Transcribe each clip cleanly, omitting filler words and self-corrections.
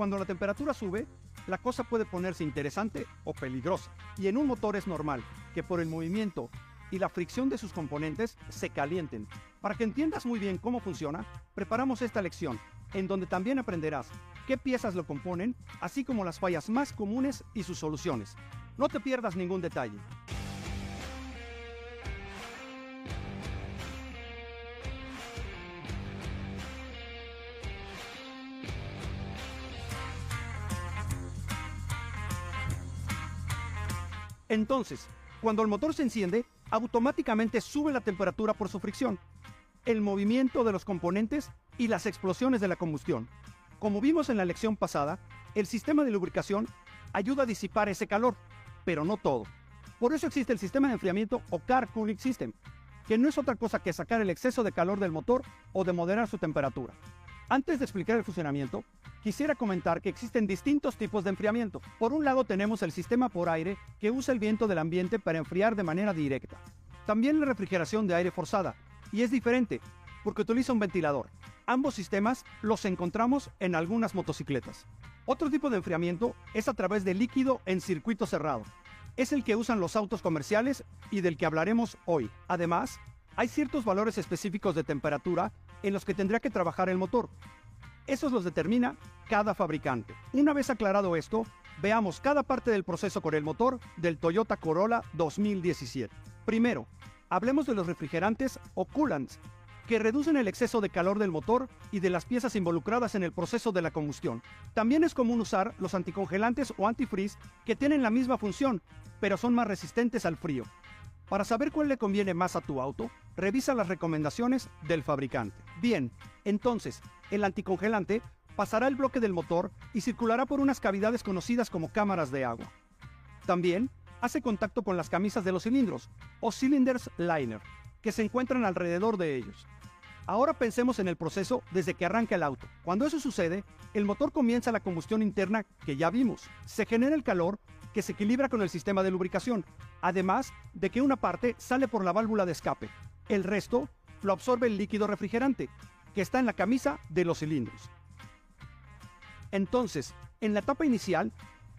Cuando la temperatura sube, la cosa puede ponerse interesante o peligrosa. Y en un motor es normal que por el movimiento y la fricción de sus componentes se calienten. Para que entiendas muy bien cómo funciona, preparamos esta lección, en donde también aprenderás qué piezas lo componen, así como las fallas más comunes y sus soluciones. No te pierdas ningún detalle. Entonces, cuando el motor se enciende, automáticamente sube la temperatura por su fricción, el movimiento de los componentes y las explosiones de la combustión. Como vimos en la lección pasada, el sistema de lubricación ayuda a disipar ese calor, pero no todo. Por eso existe el sistema de enfriamiento o Car Cooling System, que no es otra cosa que sacar el exceso de calor del motor o de moderar su temperatura. Antes de explicar el funcionamiento, quisiera comentar que existen distintos tipos de enfriamiento. Por un lado tenemos el sistema por aire, que usa el viento del ambiente para enfriar de manera directa. También la refrigeración de aire forzada, y es diferente, porque utiliza un ventilador. Ambos sistemas los encontramos en algunas motocicletas. Otro tipo de enfriamiento es a través de líquido en circuito cerrado. Es el que usan los autos comerciales y del que hablaremos hoy. Además, hay ciertos valores específicos de temperatura en los que tendrá que trabajar el motor. Esos los determina cada fabricante. Una vez aclarado esto, veamos cada parte del proceso con el motor del Toyota Corolla 2017. Primero, hablemos de los refrigerantes o coolants, que reducen el exceso de calor del motor y de las piezas involucradas en el proceso de la combustión. También es común usar los anticongelantes o antifreeze, que tienen la misma función, pero son más resistentes al frío. Para saber cuál le conviene más a tu auto, revisa las recomendaciones del fabricante. Bien, entonces, el anticongelante pasará el bloque del motor y circulará por unas cavidades conocidas como cámaras de agua. También hace contacto con las camisas de los cilindros, o cylinders liner, que se encuentran alrededor de ellos. Ahora pensemos en el proceso desde que arranca el auto. Cuando eso sucede, el motor comienza la combustión interna que ya vimos. Se genera el calor que se equilibra con el sistema de lubricación, además de que una parte sale por la válvula de escape. El resto lo absorbe el líquido refrigerante, que está en la camisa de los cilindros. Entonces, en la etapa inicial,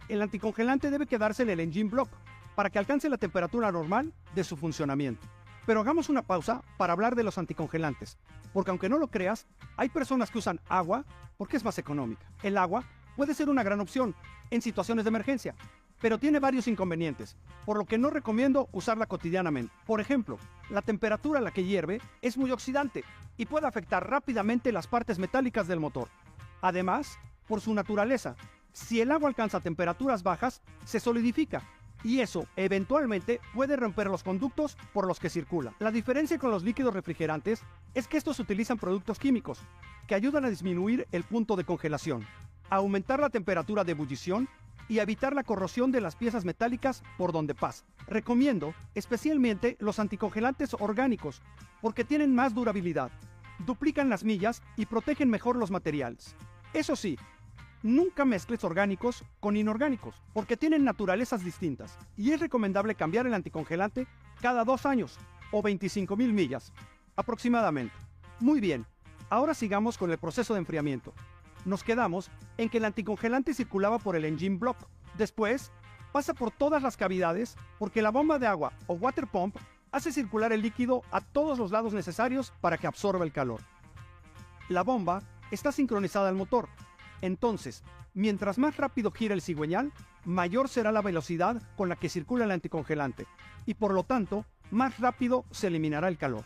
el anticongelante debe quedarse en el engine block para que alcance la temperatura normal de su funcionamiento. Pero hagamos una pausa para hablar de los anticongelantes, porque aunque no lo creas, hay personas que usan agua porque es más económica. El agua puede ser una gran opción en situaciones de emergencia, pero tiene varios inconvenientes, por lo que no recomiendo usarla cotidianamente. Por ejemplo, la temperatura a la que hierve es muy oxidante y puede afectar rápidamente las partes metálicas del motor. Además, por su naturaleza, si el agua alcanza temperaturas bajas, se solidifica, y eso eventualmente puede romper los conductos por los que circula. La diferencia con los líquidos refrigerantes es que estos utilizan productos químicos que ayudan a disminuir el punto de congelación, a aumentar la temperatura de ebullición y a evitar la corrosión de las piezas metálicas por donde pasa. Recomiendo especialmente los anticongelantes orgánicos porque tienen más durabilidad, duplican las millas y protegen mejor los materiales. Eso sí, nunca mezcles orgánicos con inorgánicos, porque tienen naturalezas distintas, y es recomendable cambiar el anticongelante cada 2 años, o 25,000 millas, aproximadamente. Muy bien, ahora sigamos con el proceso de enfriamiento. Nos quedamos en que el anticongelante circulaba por el engine block. Después, pasa por todas las cavidades, porque la bomba de agua o water pump hace circular el líquido a todos los lados necesarios para que absorba el calor. La bomba está sincronizada al motor. Entonces, mientras más rápido gira el cigüeñal, mayor será la velocidad con la que circula el anticongelante, y por lo tanto, más rápido se eliminará el calor.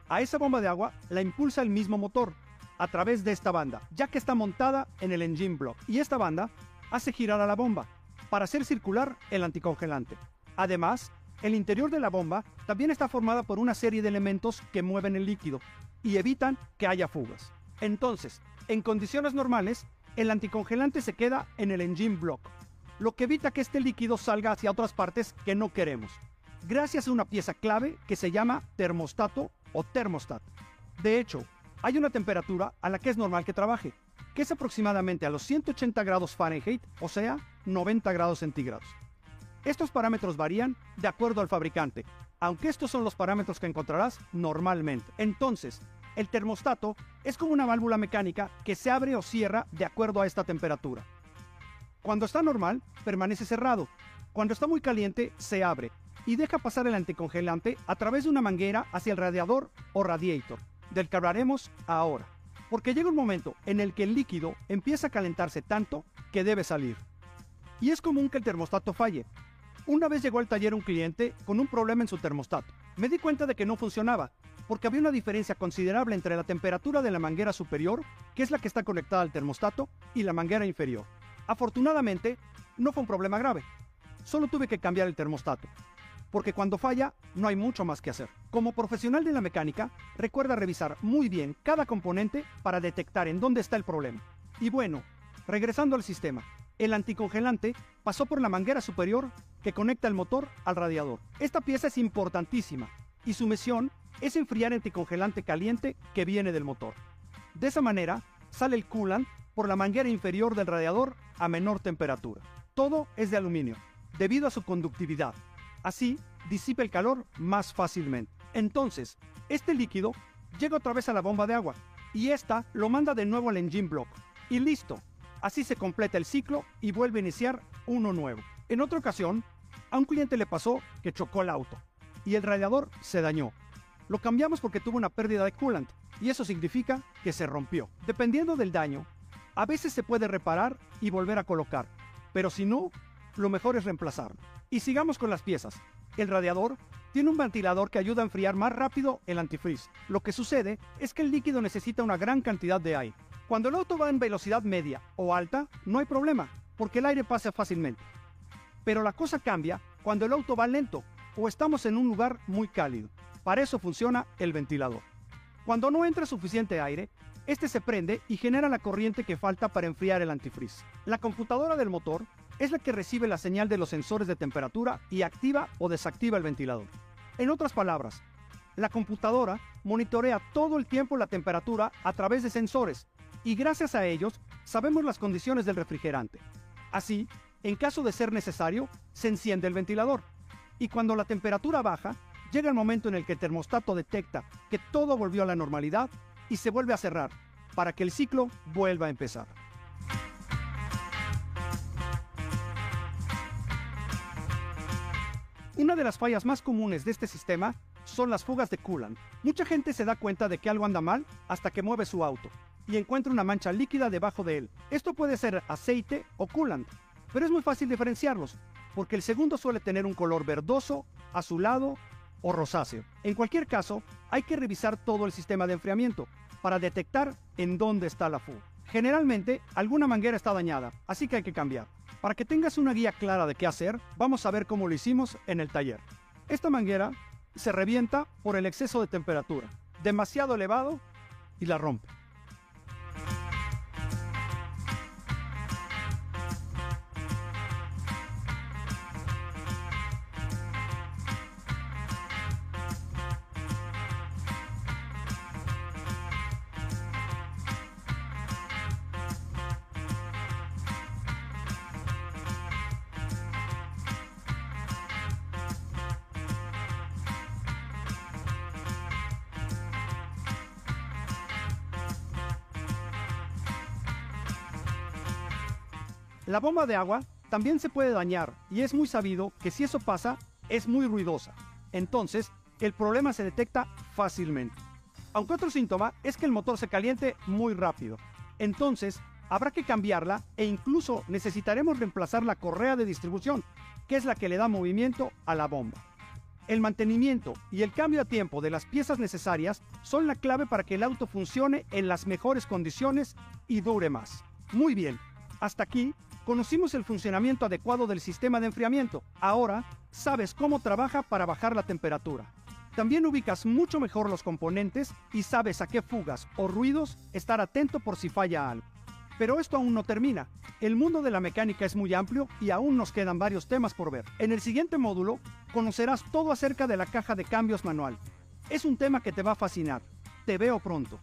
A esa bomba de agua la impulsa el mismo motor, a través de esta banda, ya que está montada en el engine block, y esta banda hace girar a la bomba, para hacer circular el anticongelante. Además, el interior de la bomba también está formada por una serie de elementos que mueven el líquido, y evitan que haya fugas. Entonces, en condiciones normales, el anticongelante se queda en el engine block, lo que evita que este líquido salga hacia otras partes que no queremos, gracias a una pieza clave que se llama termostato o termostat. De hecho, hay una temperatura a la que es normal que trabaje, que es aproximadamente a los 180 grados Fahrenheit, o sea, 90 grados centígrados. Estos parámetros varían de acuerdo al fabricante, aunque estos son los parámetros que encontrarás normalmente. Entonces, el termostato es como una válvula mecánica que se abre o cierra de acuerdo a esta temperatura. Cuando está normal, permanece cerrado. Cuando está muy caliente, se abre y deja pasar el anticongelante a través de una manguera hacia el radiador o radiator, del que hablaremos ahora. Porque llega un momento en el que el líquido empieza a calentarse tanto que debe salir. Y es común que el termostato falle. Una vez llegó al taller un cliente con un problema en su termostato. Me di cuenta de que no funcionaba, porque había una diferencia considerable entre la temperatura de la manguera superior, que es la que está conectada al termostato, y la manguera inferior. Afortunadamente, no fue un problema grave. Solo tuve que cambiar el termostato, porque cuando falla, no hay mucho más que hacer. Como profesional de la mecánica, recuerda revisar muy bien cada componente para detectar en dónde está el problema. Y bueno, regresando al sistema, el anticongelante pasó por la manguera superior que conecta el motor al radiador. Esta pieza es importantísima y su misión es enfriar el anticongelante caliente que viene del motor. De esa manera, sale el coolant por la manguera inferior del radiador a menor temperatura. Todo es de aluminio, debido a su conductividad. Así, disipa el calor más fácilmente. Entonces, este líquido llega otra vez a la bomba de agua y esta lo manda de nuevo al engine block. Y listo. Así se completa el ciclo y vuelve a iniciar uno nuevo. En otra ocasión, a un cliente le pasó que chocó el auto y el radiador se dañó. Lo cambiamos porque tuvo una pérdida de coolant y eso significa que se rompió. Dependiendo del daño, a veces se puede reparar y volver a colocar, pero si no, lo mejor es reemplazarlo. Y sigamos con las piezas. El radiador tiene un ventilador que ayuda a enfriar más rápido el antifreeze. Lo que sucede es que el líquido necesita una gran cantidad de aire. Cuando el auto va en velocidad media o alta, no hay problema, porque el aire pasa fácilmente. Pero la cosa cambia cuando el auto va lento o estamos en un lugar muy cálido. Para eso funciona el ventilador. Cuando no entra suficiente aire, este se prende y genera la corriente que falta para enfriar el antifreeze. La computadora del motor es la que recibe la señal de los sensores de temperatura y activa o desactiva el ventilador. En otras palabras, la computadora monitorea todo el tiempo la temperatura a través de sensores y gracias a ellos sabemos las condiciones del refrigerante. Así, en caso de ser necesario, se enciende el ventilador y cuando la temperatura baja, llega el momento en el que el termostato detecta que todo volvió a la normalidad y se vuelve a cerrar para que el ciclo vuelva a empezar. Una de las fallas más comunes de este sistema son las fugas de coolant. Mucha gente se da cuenta de que algo anda mal hasta que mueve su auto y encuentra una mancha líquida debajo de él. Esto puede ser aceite o coolant, pero es muy fácil diferenciarlos, porque el segundo suele tener un color verdoso, azulado o rosáceo. En cualquier caso, hay que revisar todo el sistema de enfriamiento para detectar en dónde está la fuga. Generalmente, alguna manguera está dañada, así que hay que cambiar. Para que tengas una guía clara de qué hacer, vamos a ver cómo lo hicimos en el taller. Esta manguera se revienta por el exceso de temperatura, demasiado elevado, y la rompe. La bomba de agua también se puede dañar y es muy sabido que si eso pasa, es muy ruidosa. Entonces, el problema se detecta fácilmente. Aunque otro síntoma es que el motor se caliente muy rápido. Entonces, habrá que cambiarla e incluso necesitaremos reemplazar la correa de distribución, que es la que le da movimiento a la bomba. El mantenimiento y el cambio a tiempo de las piezas necesarias son la clave para que el auto funcione en las mejores condiciones y dure más. Muy bien, hasta aquí conocimos el funcionamiento adecuado del sistema de enfriamiento. Ahora sabes cómo trabaja para bajar la temperatura. También ubicas mucho mejor los componentes y sabes a qué fugas o ruidos estar atento por si falla algo. Pero esto aún no termina. El mundo de la mecánica es muy amplio y aún nos quedan varios temas por ver. En el siguiente módulo conocerás todo acerca de la caja de cambios manual. Es un tema que te va a fascinar. Te veo pronto.